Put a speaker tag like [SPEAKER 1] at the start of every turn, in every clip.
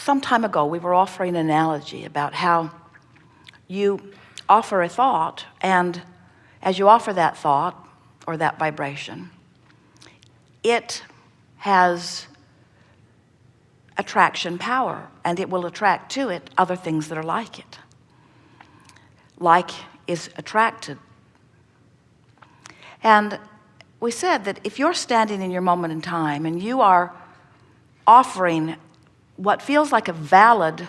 [SPEAKER 1] some time ago, we were offering an analogy about how you offer a thought, and as you offer that thought or that vibration, it has attraction power, and it will attract to it other things that are like it. Like is attracted. And we said that if you're standing in your moment in time and you are offering what feels like a valid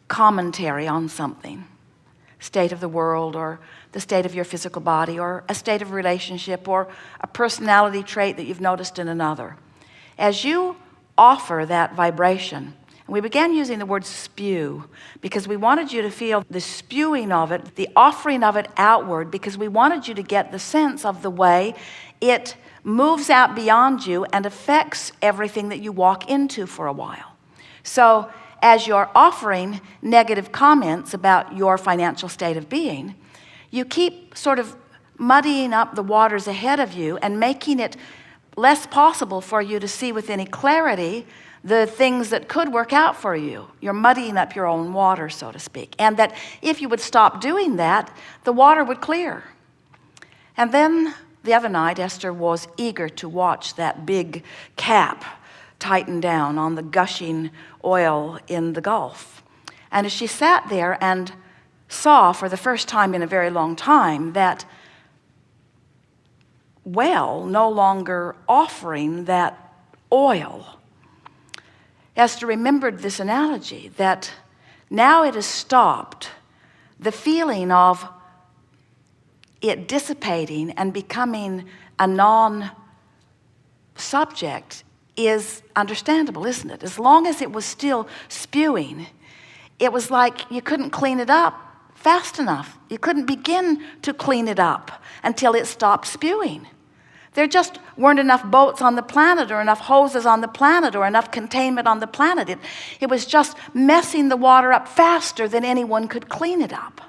[SPEAKER 1] commentary on something, state of the world or the state of your physical body or a state of relationship or a personality trait that you've noticed in another, as you offer that vibration, and we began using the word spew because we wanted you to feel the spewing of it, the offering of it outward, because we wanted you to get the sense of the way it moves out beyond you and affects everything that you walk into for a while. So as you're offering negative comments about your financial state of being, you keep sort of muddying up the waters ahead of you and making it less possible for you to see with any clarity the things that could work out for you. You're muddying up your own water, so to speak. And that if you would stop doing that, the water would clear. And then the other night, Esther was eager to watch that big cap tighten down on the gushing oil in the Gulf. And as she sat there and saw for the first time in a very long time that well no longer offering that oil, Esther remembered this analogy that now it has stopped. The feeling of it dissipating and becoming a non-subject is understandable, isn't it? As long as it was still spewing, it was like you couldn't clean it up fast enough. You couldn't begin to clean it up until it stopped spewing. There just weren't enough boats on the planet or enough hoses on the planet or enough containment on the planet. It was just messing the water up faster than anyone could clean it up.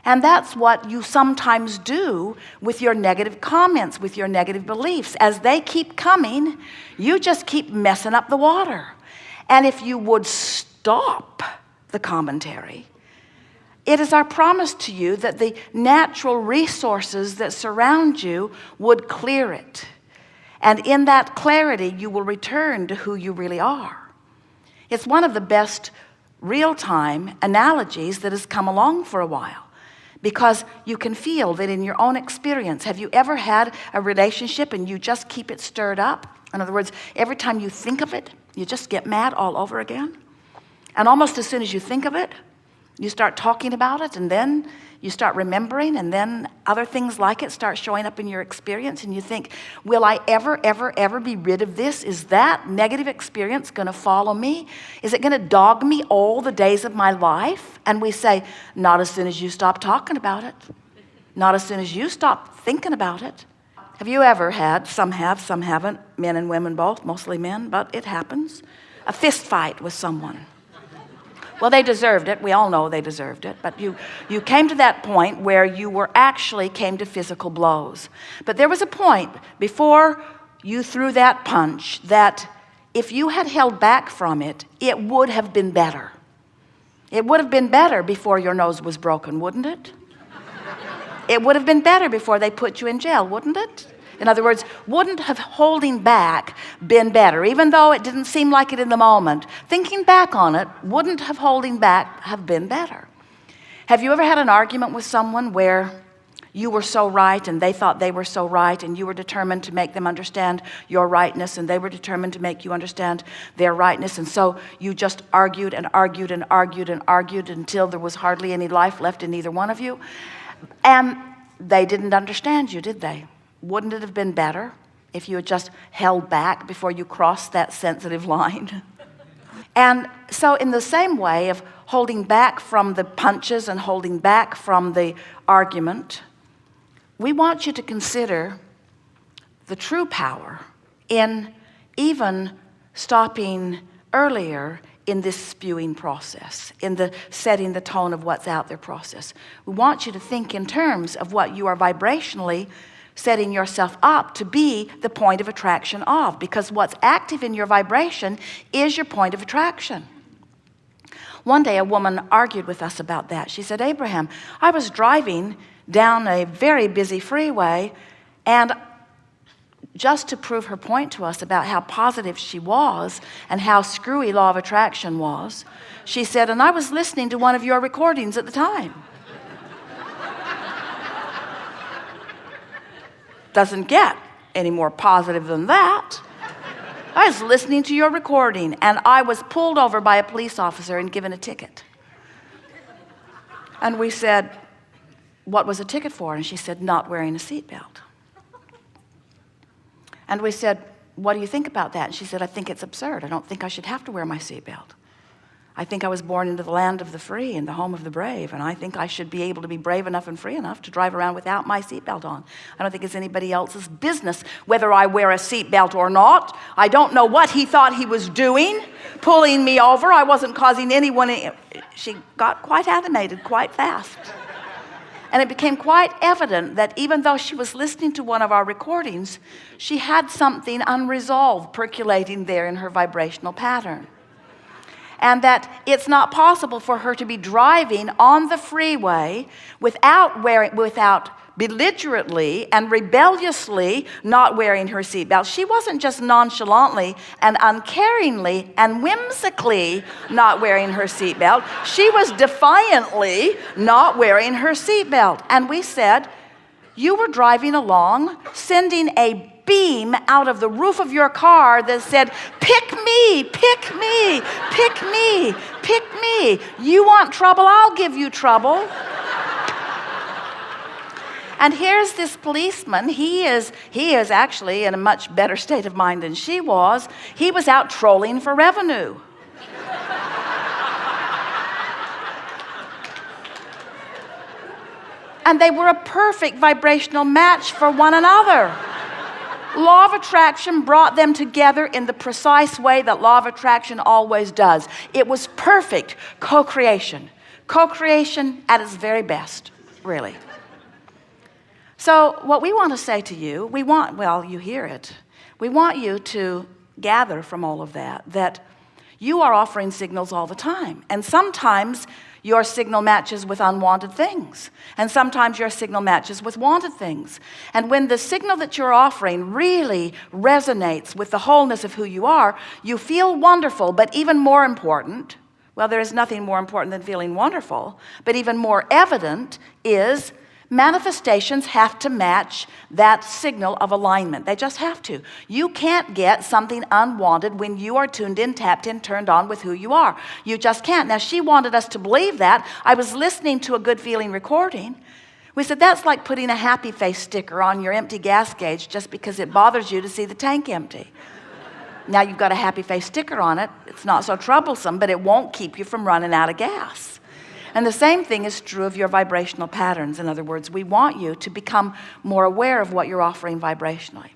[SPEAKER 1] And that's what you sometimes do with your negative comments, with your negative beliefs. As they keep coming, you just keep messing up the water. And if you would stop the commentary, it is our promise to you that the natural resources that surround you would clear it. And in that clarity, you will return to who you really are. It's one of the best real-time analogies that has come along for a while. Because you can feel that in your own experience. Have you ever had a relationship and you just keep it stirred up? In other words, every time you think of it, you just get mad all over again? And almost as soon as you think of it, you start talking about it, and then you start remembering, and then other things like it start showing up in your experience, and you think, will I ever, ever, ever be rid of this? Is that negative experience going to follow me? Is it going to dog me all the days of my life? And we say, not as soon as you stop talking about it. Not as soon as you stop thinking about it. Have you ever had, some have, some haven't, men and women both, mostly men, but it happens, a fist fight with someone? Well, they deserved it. We all know they deserved it. But you came to that point where you were actually came to physical blows. But there was a point before you threw that punch that if you had held back from it, it would have been better. It would have been better before your nose was broken, wouldn't it? It would have been better before they put you in jail, wouldn't it? In other words, wouldn't have holding back been better, even though it didn't seem like it in the moment? Thinking back on it, wouldn't have holding back have been better? Have you ever had an argument with someone where you were so right and they thought they were so right, and you were determined to make them understand your rightness, and they were determined to make you understand their rightness, and so you just argued and argued and argued and argued until there was hardly any life left in either one of you? And they didn't understand you, did they? Wouldn't it have been better if you had just held back before you crossed that sensitive line? And so in the same way of holding back from the punches and holding back from the argument, we want you to consider the true power in even stopping earlier in this spewing process, in the setting the tone of what's out there process. We want you to think in terms of what you are vibrationally setting yourself up to be the point of attraction of, because what's active in your vibration is your point of attraction. One day a woman argued with us about that. She said, Abraham, I was driving down a very busy freeway, and just to prove her point to us about how positive she was and how screwy law of attraction was, she said, and I was listening to one of your recordings at the time. Doesn't get any more positive than that. I was listening to your recording, and I was pulled over by a police officer and given a ticket. And we said, what was the ticket for? And she said, not wearing a seatbelt. And we said, what do you think about that? And she said, I think it's absurd. I don't think I should have to wear my seatbelt. I think I was born into the land of the free and the home of the brave, and I think I should be able to be brave enough and free enough to drive around without my seatbelt on. I don't think it's anybody else's business whether I wear a seatbelt or not. I don't know what he thought he was doing, pulling me over. I wasn't causing anyone. She got quite animated quite fast. And it became quite evident that even though she was listening to one of our recordings, she had something unresolved percolating there in her vibrational pattern. And that it's not possible for her to be driving on the freeway without belligerently and rebelliously not wearing her seatbelt. She wasn't just nonchalantly and uncaringly and whimsically not wearing her seatbelt. She was defiantly not wearing her seatbelt. And we said, you were driving along, sending a beam out of the roof of your car that said, pick me, pick me, pick me, pick me. You want trouble, I'll give you trouble. And here's this policeman. He is actually in a much better state of mind than she was. He was out trolling for revenue. And they were a perfect vibrational match for one another. Law of attraction brought them together in the precise way that law of attraction always does. It was perfect co-creation. Co-creation at its very best, really. So what we want to say to you, you hear it. We want you to gather from all of that you are offering signals all the time. And sometimes your signal matches with unwanted things. And sometimes your signal matches with wanted things. And when the signal that you're offering really resonates with the wholeness of who you are, you feel wonderful. But even more important, well, there is nothing more important than feeling wonderful, but even more evident is manifestations have to match that signal of alignment. They just have to. You can't get something unwanted when you are tuned in, tapped in, turned on with who you are. You just can't. Now, she wanted us to believe that. I was listening to a good feeling recording. We said, that's like putting a happy face sticker on your empty gas gauge just because it bothers you to see the tank empty. Now you've got a happy face sticker on it. It's not so troublesome, but it won't keep you from running out of gas. And the same thing is true of your vibrational patterns. In other words, we want you to become more aware of what you're offering vibrationally.